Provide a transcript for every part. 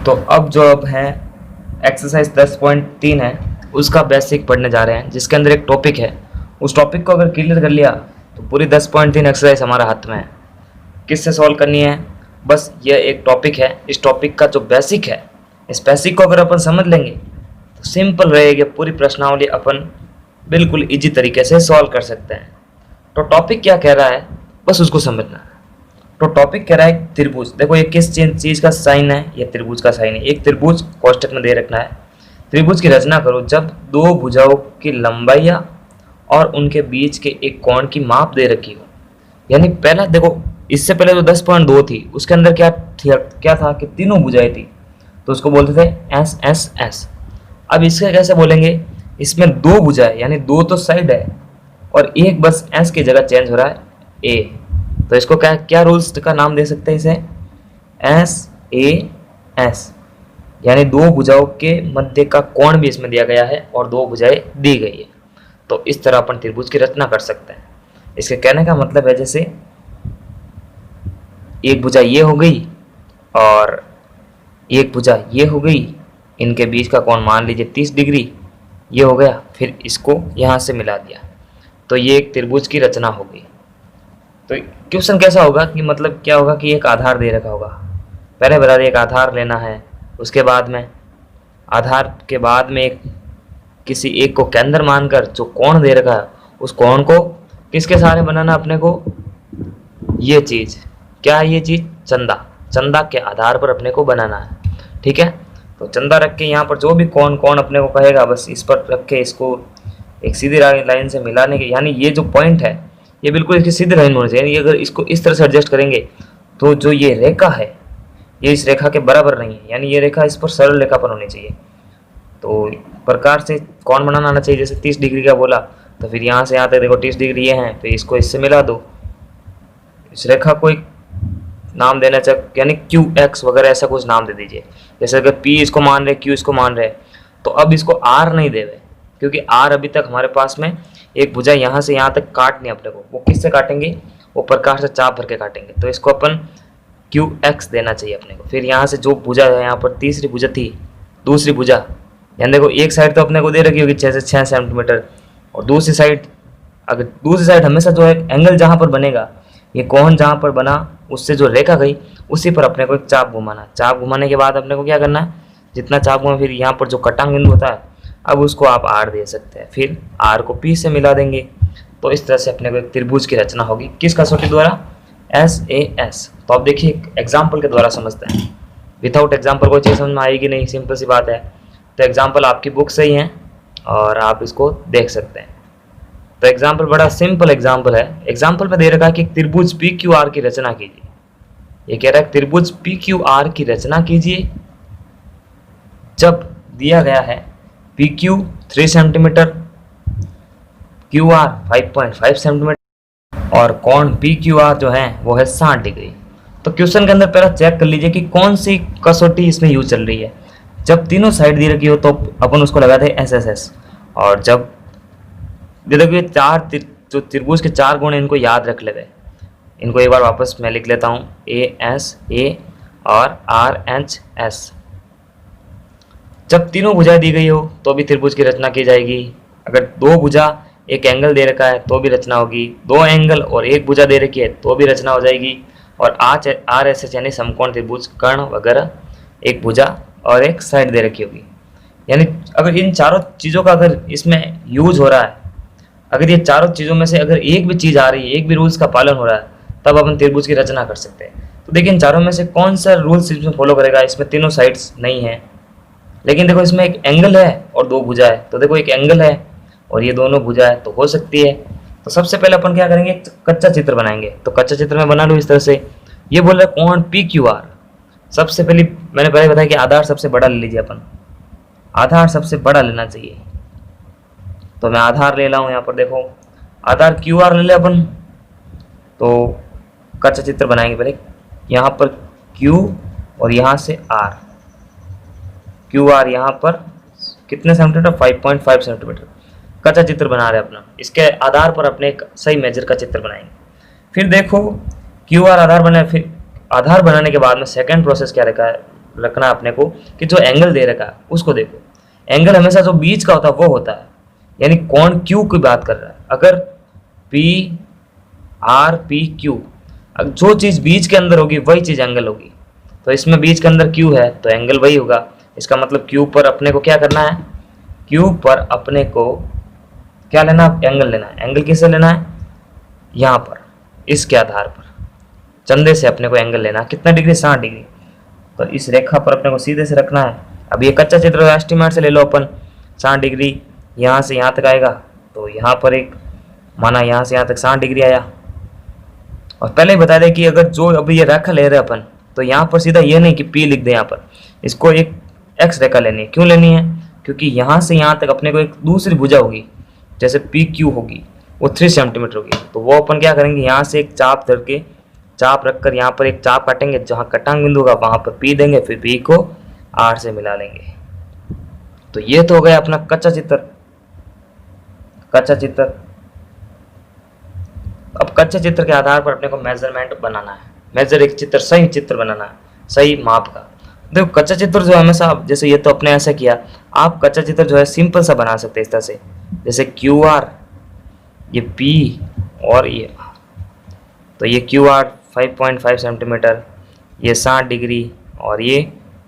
तो अब है एक्सरसाइज 10.3 है, उसका बेसिक पढ़ने जा रहे हैं, जिसके अंदर एक टॉपिक है। उस टॉपिक को अगर क्लियर कर लिया तो पूरी 10.3 एक्सरसाइज हमारा हाथ में है। किससे सॉल्व करनी है? बस ये एक टॉपिक है, इस टॉपिक का जो बेसिक है, इस बेसिक को अगर अपन समझ लेंगे तो सिंपल रहेगी पूरी प्रश्नावली, अपन बिल्कुल इजी तरीके से सॉल्व कर सकते हैं। तो टॉपिक क्या कह रहा है बस उसको समझना है। तो टॉपिक कह रहा है त्रिभुज। देखो ये किस चीज का साइन है, ये त्रिभुज का साइन है। एक त्रिभुज कोष्टक में दे रखना है। त्रिभुज की रचना करो जब दो भुजाओं की लंबाई और उनके बीच के एक कोण की माप दे रखी हो। यानी पहला देखो, इससे पहले जो 10.2 थी उसके अंदर क्या था कि तीनों भुजाएं थी, तो उसको बोलते थे एस एस एस। अब इसका कैसे बोलेंगे? इसमें दो भुजाएं यानी दो तो साइड है और एक बस एस की जगह चेंज हो रहा है ए, तो इसको क्या रूल्स का नाम दे सकते हैं? इसे एस ए एस, यानी दो भुजाओं के मध्य का कोण भी इसमें दिया गया है और दो भुजाएं दी गई है। तो इस तरह अपन त्रिभुज की रचना कर सकते हैं। इसके कहने का मतलब है जैसे एक भुजा ये हो गई और एक भुजा ये हो गई, इनके बीच का कोण मान लीजिए 30 डिग्री ये हो गया, फिर इसको यहाँ से मिला दिया, तो ये एक त्रिभुज की रचना होगी। तो क्वेश्चन कैसा होगा कि मतलब क्या होगा कि एक आधार दे रखा होगा, पहले बता दें एक आधार लेना है, उसके बाद में आधार के बाद में किसी एक को केंद्र मानकर जो कोण दे रखा है उस कोण को किसके सहारे बनाना अपने को? ये चीज क्या है? ये चीज चंदा के आधार पर अपने को बनाना है। ठीक है, तो चंदा रख के यहाँ पर जो भी कोण अपने को कहेगा बस इस पर रख के इसको एक सीधी लाइन से मिलाने के, यानी ये जो पॉइंट है ये बिल्कुल इसकी सीधी लाइन होनी चाहिए। अगर इसको इस तरह से एडजस्ट करेंगे तो जो ये रेखा है ये इस रेखा के बराबर नहीं है, यानी ये रेखा इस पर सरल रेखा पर होनी चाहिए। तो प्रकार से कोण बनाना आना चाहिए। जैसे 30 डिग्री का बोला तो फिर यहाँ से यहाँ तक देखो 30 डिग्री ये है, फिर इसको इससे मिला दो। इस रेखा को एक नाम देना चाहिए, यानी क्यू एक्स वगैरह ऐसा कुछ नाम दे दीजिए। जैसे अगर पी इसको मान रहे, क्यू इसको मान रहे, तो अब इसको आर नहीं दे रहे, क्योंकि आर अभी तक हमारे पास में एक भुजा यहाँ से यहाँ तक काटनी अपने को। वो किससे काटेंगे? वो प्रकार से चाप भर के काटेंगे, तो इसको अपन क्यू एक्स देना चाहिए अपने को। फिर यहाँ से जो भुजा है, यहाँ पर तीसरी भुजा थी, दूसरी भुजा, यानी देखो एक साइड तो अपने को दे रखी होगी 6 से 6 सेंटीमीटर, और दूसरी साइड हमेशा जो है एंगल जहाँ पर बनेगा, ये कोण जहाँ पर बना उससे जो रेखा गई उसी पर अपने को एक चाप घुमाना। चाप घुमाने के बाद अपने को क्या करना है? जितना चाप घुमा फिर यहाँ पर जो कटांग बिंदु होता है, अब उसको आप आर दे सकते हैं, फिर आर को पी से मिला देंगे। तो इस तरह से अपने को एक त्रिभुज की रचना होगी। किस कसौटी द्वारा? S A S. तो अब देखिए एक एग्जाम्पल के द्वारा समझते हैं। विदाउट एग्जाम्पल कोई चीज़ समझ में आएगी नहीं, सिंपल सी बात है। तो एग्जाम्पल आपकी बुक से ही है और आप इसको देख सकते हैं। तो एग्जाम्पल बड़ा सिंपल एग्जाम्पल है। एग्जाम्पल में दे रखा है कि त्रिभुज पी क्यू आर की रचना कीजिए। ये कह रहा है त्रिभुज पी क्यू आर की रचना कीजिए जब दिया गया है P Q 3 centimetre, Q R 5.5 centimetre और कोण पी क्यू आर जो है वो है 60 डिग्री। तो क्वेश्चन के अंदर पहला चेक कर लीजिए कि कौन सी कसौटी इसमें यूज चल रही है। जब तीनों साइड दी रखी हो तो अपन उसको लगाते हैं एस एस एस, और जब देखिए जो त्रिभुज के 4 गुण इनको याद रख लेते, इनको एक बार वापस मैं लिख लेता हूँ, ए एस ए और आर एच एस। जब तीनों भुजाएं दी गई हो तो भी त्रिभुज की रचना की जाएगी। अगर दो भुजा एक एंगल दे रखा है तो भी रचना होगी, दो एंगल और एक भुजा दे रखी है तो भी रचना हो जाएगी। और आर एस एच यानी समकोण त्रिभुज, कर्ण वगैरह, एक भुजा और एक साइड दे रखी होगी। यानी अगर इन चारों चीज़ों का अगर इसमें यूज हो रहा है, अगर ये चारों चीज़ों में से अगर एक भी चीज़ आ रही है, एक भी रूल्स का पालन हो रहा है, तब अपन त्रिभुज की रचना कर सकते हैं। तो देखिए इन चारों में से कौन सा रूल्स इसमें फॉलो करेगा? इसमें तीनों साइड्स नहीं है, लेकिन देखो इसमें एक एंगल है और दो भुजा है, तो देखो एक एंगल है और ये दोनों भुजा है तो हो सकती है। तो सबसे पहले अपन क्या करेंगे? कच्चा चित्र बनाएंगे। तो कच्चा चित्र में बना लूँ इस तरह से। ये बोल रहा है कोण पी क्यू आर। सबसे पहले मैंने पहले बताया कि आधार सबसे बड़ा ले लीजिए अपन, आधार सबसे बड़ा लेना चाहिए। तो मैं आधार ले रहा हूँ, यहाँ पर देखो आधार क्यू आर ले ले अपन। तो कच्चा चित्र बनाएंगे पहले, यहाँ पर क्यू और यहाँ से आर, क्यू आर यहाँ पर कितने सेंटीमीटर? 5.5 सेंटीमीटर। कच्चा चित्र बना रहे हैं अपना, इसके आधार पर अपने एक सही मेजर का चित्र बनाएंगे। फिर देखो क्यू आर आधार बना, फिर आधार बनाने के बाद में सेकंड प्रोसेस क्या रखा है? रखना है अपने को कि जो एंगल दे रखा है उसको देखो। एंगल हमेशा जो बीच का होता है वो होता है, यानी कोण क्यू की बात कर रहा है। अगर पी आर पी क्यू, जो चीज़ बीच के अंदर होगी वही चीज़ एंगल होगी। तो इसमें बीच के अंदर क्यू है तो एंगल वही होगा। इसका मतलब क्यू पर अपने को क्या करना है, क्यू पर अपने को क्या लेना, एंगल लेना है। एंगल किससे लेना है, यहाँ पर इसके आधार पर चंदे से अपने को एंगल लेना है। कितना डिग्री, 60 डिग्री। तो इस रेखा पर अपने को सीधे से रखना है। अब ये कच्चा चित्र एस्टीमेट से ले लो अपन, 60 डिग्री यहाँ से यहाँ तक आएगा। तो यहाँ पर एक माना यहाँ से यहाँ तक 60 डिग्री आया। और पहले ही बता दें कि अगर जो अभी ये रेखा ले रहे हैं अपन, तो यहाँ पर सीधा ये नहीं कि पी लिख दें, यहाँ पर इसको एक एक्स रेखा लेनी है। क्यों लेनी है, क्योंकि यहाँ से यहाँ तक अपने को एक दूसरी भुजा होगी, जैसे पी क्यू होगी वो 3 सेंटीमीटर होगी। तो वो अपन क्या करेंगे, यहाँ से एक चाप धर के, चाप रखकर यहाँ पर एक चाप काटेंगे, जहाँ कटांग बिंदु होगा वहाँ पर पी देंगे, फिर पी को आर से मिला लेंगे। तो ये तो हो गया अपना कच्चा चित्र। कच्चा चित्र, अब कच्चे चित्र के आधार पर अपने को मेजरमेंट बनाना है। मेजर एक चित्र, सही चित्र बनाना है, सही माप का। देखो कच्चा चित्र जो हमेशा, जैसे ये तो अपने ऐसा किया, आप कच्चा चित्र जो है सिंपल सा बना सकते हैं इस तरह से, जैसे क्यू आर, ये पी और ये, तो ये क्यू आर 5.5 सेंटीमीटर, ये 60 डिग्री और ये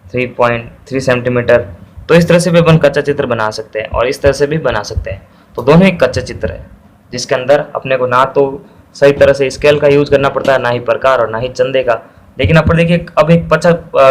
3.3 सेंटीमीटर। तो इस तरह से भी अपन कच्चा चित्र बना सकते हैं और इस तरह से भी बना सकते हैं। तो दोनों एक कच्चा चित्र है, जिसके अंदर अपने को ना तो सही तरह से स्केल का यूज करना पड़ता है, ना ही प्रकार और ना ही चंदे का। लेकिन अपन देखिए अब एक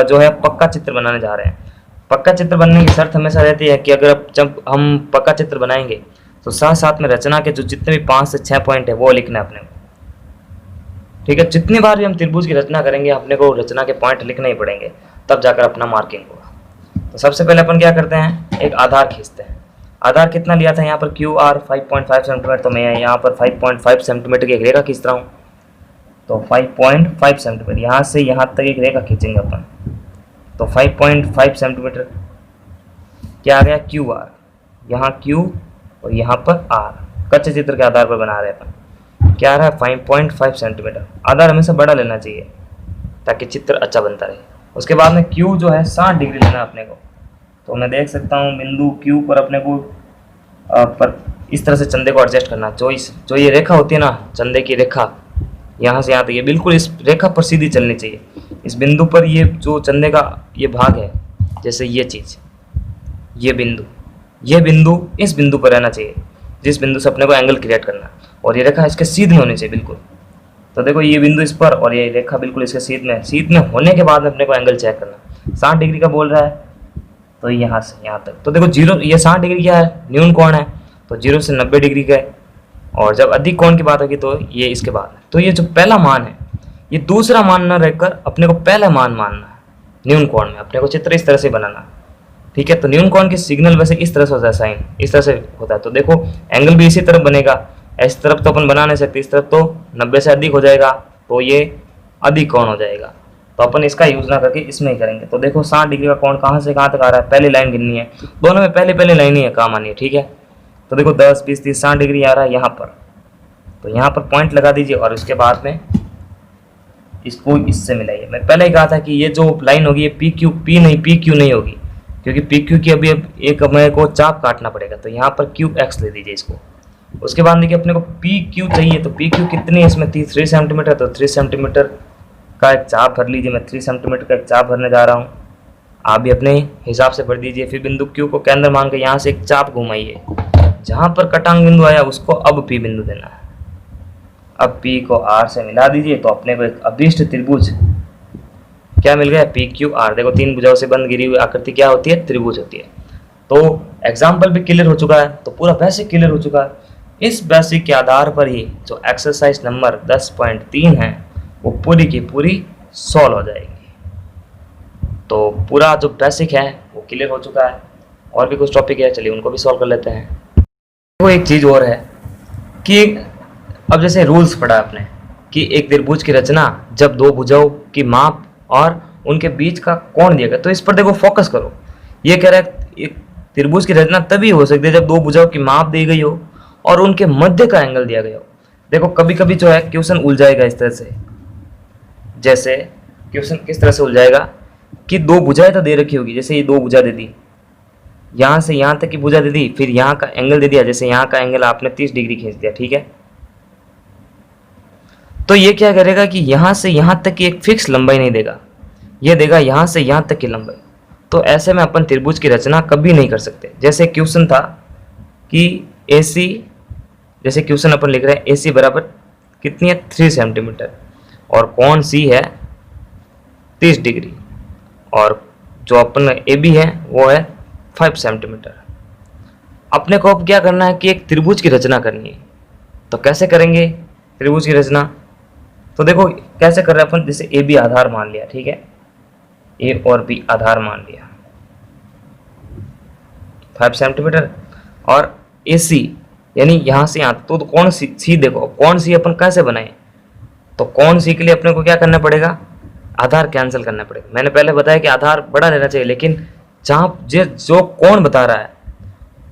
जो है पक्का चित्र बनाने जा रहे हैं। पक्का चित्र बनने की शर्त हमेशा रहती है कि अगर जब हम पक्का चित्र बनाएंगे तो साथ साथ में रचना के जो जितने भी 5 से 6 पॉइंट है वो लिखना है अपने को। ठीक है, जितनी बार भी हम त्रिभुज की रचना करेंगे अपने को रचना के पॉइंट लिखने ही पड़ेंगे, तब जाकर अपना मार्किंग होगा। तो सबसे पहले अपन क्या करते हैं, एक आधार खींचते हैं। आधार कितना लिया था यहाँ पर, क्यू आर 5.5 सेंटीमीटर। तो मैं यहाँ पर 5.5 सेंटीमीटर की एक रेखा खींच रहा हूँ। तो 5.5 सेंटीमीटर यहाँ से यहाँ तक एक रेखा खींचेंगे अपन। तो 5.5 सेंटीमीटर क्या आ गया, क्यू आर, यहाँ क्यू और यहाँ पर आर। कच्चे चित्र के आधार पर बना रहे हैं अपन। क्या आ रहा है, 5.5 सेंटीमीटर। आधार हमेशा बड़ा लेना चाहिए ताकि चित्र अच्छा बनता रहे। उसके बाद में क्यू जो है 60 डिग्री लेना अपने को। तो मैं देख सकता हूँ बिंदु क्यू पर अपने को पर इस तरह से चंदे को एडजस्ट करना। जो ये रेखा होती है ना, चंदे की रेखा यहाँ से यहाँ तक, ये बिल्कुल इस रेखा पर सीधी चलनी चाहिए। इस बिंदु पर ये जो चंदे का ये भाग है, जैसे ये चीज़, ये बिंदु इस बिंदु पर रहना चाहिए, जिस बिंदु से अपने को एंगल क्रिएट करना। और ये रेखा इसके सीध में होनी चाहिए बिल्कुल। तो देखो ये बिंदु इस पर और ये रेखा बिल्कुल इसके सीध में होने के बाद अपने को एंगल चेक करना। 60 डिग्री का बोल रहा है, तो यहाँ से यहाँ तक। तो देखो 0, ये 60 डिग्री क्या है, न्यून कोण है, तो 0 से 90 डिग्री का है। और जब अधिक कोण की बात होगी तो ये इसके बाद है। तो ये जो पहला मान है, ये दूसरा मान न रहकर अपने को पहला मान मानना है। न्यून कोण में अपने को चित्र इस तरह से बनाना। ठीक है, तो न्यून कोण की सिग्नल वैसे इस तरह से होता है, साइन इस तरह से होता है। तो देखो एंगल भी इसी तरफ बनेगा, इस तरफ तो अपन बना नहीं सकते, इस तरफ तो 90 से अधिक हो जाएगा, तो ये अधिक कोण हो जाएगा। तो अपन इसका यूज ना करके इसमें ही करेंगे। तो देखो 60 डिग्री का कोण कहाँ से कहाँ तक आ रहा है, पहली लाइन गिननी है। दोनों में पहले लाइन ही है, काम आनी है। ठीक है, तो देखो 10, 20, 30, 60 डिग्री आ रहा है यहाँ पर। तो यहाँ पर पॉइंट लगा दीजिए और उसके बाद में इसको इससे मिलाइए। मैं पहले ही कहा था कि ये जो लाइन होगी ये पी क्यू नहीं होगी, क्योंकि पी क्यू की अभी एक मेरे को चाप काटना पड़ेगा। तो यहाँ पर क्यू एक्स ले दीजिए इसको। उसके बाद देखिए अपने को पी क्यू चाहिए, तो पी क्यू कितनी है इसमें, 3 सेंटीमीटर। तो 3 सेंटीमीटर का एक चाप भर लीजिए। मैं 3 सेंटीमीटर का एक चाप भरने जा रहा हूँ, आप भी अपने हिसाब से भर दीजिए। फिर बिंदु क्यू को केंद्र मान के यहाँ से एक चाप घुमाइए, जहाँ पर कटांग बिंदु आया उसको अब पी बिंदु देना है। अब पी को आर से मिला दीजिए, तो अपने को एक अभीष्ट त्रिभुज क्या मिल गया, पी क्यू आर। देखो 3 भुजाओं से बंद गिरी हुई आकृति क्या होती है, त्रिभुज होती है। तो एग्जाम्पल भी क्लियर हो चुका है, तो पूरा बेसिक क्लियर हो चुका है। इस बेसिक के आधार पर ही जो एक्सरसाइज नंबर 10.3 है वो पूरी की पूरी सॉल्व हो जाएगी। तो पूरा जो बेसिक है वो क्लियर हो चुका है। और भी कुछ टॉपिक है, चलिए उनको भी सॉल्व कर लेते हैं। वो एक चीज़ और है कि अब जैसे रूल्स पढ़ा आपने कि एक त्रिभुज की रचना जब 2 भुजाओं की माप और उनके बीच का कोण दिया गया, तो इस पर देखो फोकस करो। ये कह रहा है एक त्रिभुज की रचना तभी हो सकती है जब 2 भुजाओं की माप दी गई हो और उनके मध्य का एंगल दिया गया हो। देखो कभी कभी जो है क्वेश्चन उलझाएगा इस तरह से। जैसे क्वेश्चन किस तरह से उलझाएगा कि दो भुजाएं तो दे रखी होगी, जैसे ये दो भुजा दे दी, यहाँ से यहाँ तक की भुजा दे दी, फिर यहाँ का एंगल दे दिया, जैसे यहाँ का एंगल आपने 30 डिग्री खींच दिया, ठीक है। तो ये क्या करेगा कि यहाँ से यहाँ तक की एक फिक्स लंबाई नहीं देगा, ये देगा यहाँ से यहाँ तक की लंबाई। तो ऐसे में अपन त्रिभुज की रचना कभी नहीं कर सकते। जैसे क्वेश्चन था कि AC, जैसे क्वेश्चन अपन लिख रहे हैं AC बराबर कितनी है 3 सेंटीमीटर और कोण C है 30 डिग्री और जो अपन AB है वो है 5 सेंटीमीटर। अपने को अब क्या करना है कि एक त्रिभुज की रचना करनी है। तो कैसे करेंगे त्रिभुज की रचना? तो देखो कैसे कर रहे हैं अपन, जैसे AB आधार मान लिया, ठीक है, A और B आधार मान लिया 5 सेंटीमीटर और AC यानी यहाँ से यहाँ तो कौन सी देखो कौन सी अपन कैसे बनाए, तो कौन सी के लिए अपने को क्या करना पड़ेगा, आधार कैंसिल करना पड़ेगा। मैंने पहले बताया कि आधार बड़ा रहना चाहिए, लेकिन जहाँ जो कौन बता रहा है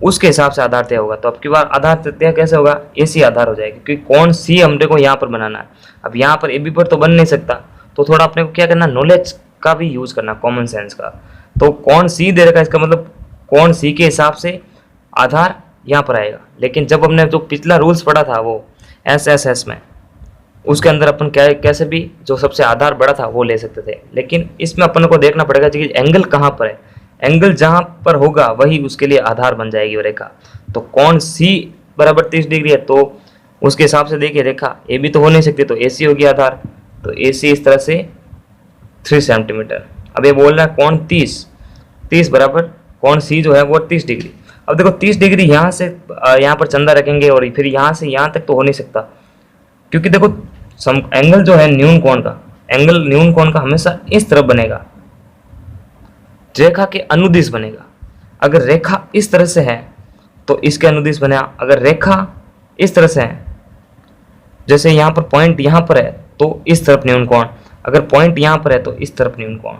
उसके हिसाब से आधार तय होगा। तो अब की बार आधार तय कैसे होगा, AC आधार हो जाएगा, क्योंकि कौन सी हमने को यहाँ पर बनाना है। अब यहाँ पर AB पर तो बन नहीं सकता, तो थोड़ा अपने को क्या करना, नॉलेज का भी यूज करना, कॉमन सेंस का। तो कौन सी दे रखा है, इसका मतलब कौन सी के हिसाब से आधार यहाँ पर आएगा। लेकिन जब हमने जो पिछला रूल्स पढ़ा था वो SSS में, उसके अंदर अपन कैसे भी जो सबसे आधार बड़ा था वो ले सकते थे। लेकिन इसमें अपन को देखना पड़ेगा कि एंगल कहाँ पर है, एंगल जहाँ पर होगा वही उसके लिए आधार बन जाएगी वो रेखा। तो कौन C बराबर 30 डिग्री है, तो उसके हिसाब से देखिए रेखा AB तो हो नहीं सकती, तो AC होगी आधार। तो AC इस तरह से 3 सेंटीमीटर। अब ये बोल रहा है कौन 30 बराबर कौन C जो है वो 30 डिग्री। अब देखो 30 डिग्री यहाँ से यहाँ पर चंदा रखेंगे और फिर यहाँ से यहाँ तक तो हो नहीं सकता, क्योंकि देखो एंगल जो है न्यून कोण का, एंगल न्यून कोण का हमेशा इस तरफ बनेगा, रेखा के अनुदिश बनेगा। अगर रेखा इस तरह से है तो इसके अनुदिश बनेगा, अगर रेखा इस तरह से है, जैसे यहाँ पर पॉइंट यहाँ पर है तो इस तरफ न्यून कोण, अगर पॉइंट यहाँ पर है तो इस तरफ न्यून कोण।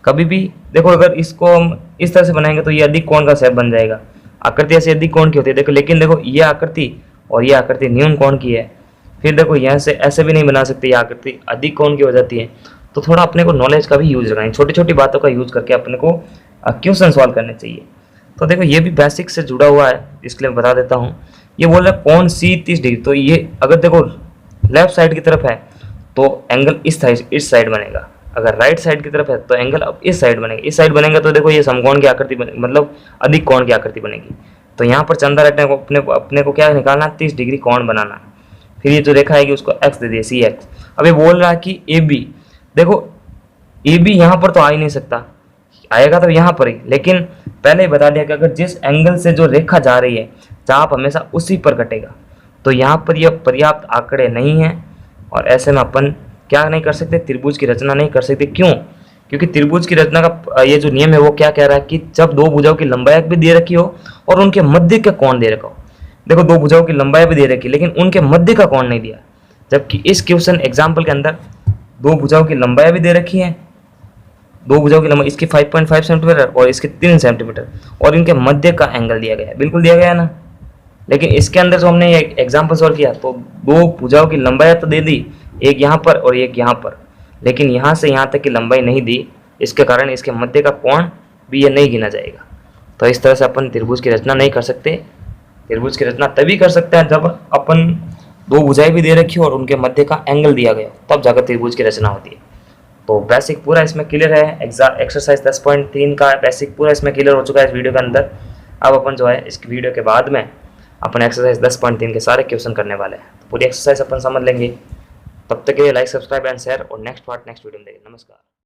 कभी भी देखो अगर इसको हम इस तरह से बनाएंगे तो ये अधिक कोण का शेप बन जाएगा, आकृति ऐसे अधिक कोण की होती है देखो। लेकिन देखो ये आकृति और ये आकृति न्यून कोण की है, फिर देखो यहाँ से ऐसे भी नहीं बना सकते, ये आकृति अधिक कोण की हो जाती है। तो थोड़ा अपने को नॉलेज का भी यूज रखना है, छोटी छोटी बातों का यूज करके अपने को क्वेश्चन सॉल्व करने चाहिए। तो देखो ये भी बेसिक से जुड़ा हुआ है, इसके लिए बता देता हूँ। ये बोल रहा है कौन C 30 डिग्री, तो ये अगर देखो लेफ्ट साइड की तरफ है तो एंगल इस साइड बनेगा, अगर राइट साइड की तरफ है तो एंगल अब इस साइड बनेगा। इस साइड बनेगा तो देखो ये समकोण की आकृति बनेगी, मतलब अधिक कोण की आकृति बनेगी। तो यहाँ पर चंदा रखने को अपने को क्या निकालना, 30 डिग्री कोण बनाना। फिर ये जो रेखा आएगी उसको x दे दिए CX। अब ये बोल रहा है कि AB, देखो AB यहाँ पर तो आ ही नहीं सकता, आएगा तो यहाँ पर ही, लेकिन पहले ही बता दिया कि अगर जिस एंगल से जो रेखा जा रही है चाप हमेशा उसी पर कटेगा। तो यहाँ पर यह पर्याप्त आंकड़े नहीं है और ऐसे में अपन क्या नहीं कर सकते, त्रिभुज की रचना नहीं कर सकते। क्यों? क्योंकि त्रिभुज की रचना का ये जो नियम है वो क्या कह रहा है कि जब दो भुजाओं की लंबाई भी दे रखी हो और उनके मध्य का कोण दे रखा हो। देखो दो भुजाओं की लंबाई भी दे रखी लेकिन उनके मध्य का कोण नहीं दिया, जबकि इस क्वेश्चन एग्जाम्पल के अंदर दो भुजाओं की लंबाई भी दे रखी है, दो भुजाओं की लंबाई इसकी 5.5 सेंटीमीटर और इसके 3 सेंटीमीटर और इनके मध्य का एंगल दिया गया है, बिल्कुल दिया गया है ना। लेकिन इसके अंदर जो हमने एग्जाम्पल सॉल्व किया तो दो भुजाओं की लंबाई तो दे दी, एक यहाँ पर और एक यहाँ पर, लेकिन यहाँ से यहाँ तक की लंबाई नहीं दी, इसके कारण इसके मध्य का कोण भी ये नहीं गिना जाएगा। तो इस तरह से अपन त्रिभुज की रचना नहीं कर सकते। त्रिभुज की रचना तभी कर सकते हैं जब अपन दो भुजाएं भी दे रखी हो और उनके मध्य का एंगल दिया गया, तब जाकर त्रिभुज की रचना होती है। तो बेसिक पूरा इसमें क्लियर है, एक्सरसाइज 10.3 का बेसिक पूरा इसमें क्लियर हो चुका है इस वीडियो के अंदर। अब अपन जो है इस वीडियो के बाद में अपन एक्सरसाइज 10.3 के सारे क्वेश्चन करने वाले हैं, तो पूरी एक्सरसाइज अपन समझ लेंगे। तब तक के लिए लाइक, सब्सक्राइब एंड शेयर और नेक्स्ट वीडियो में देखें। नमस्कार।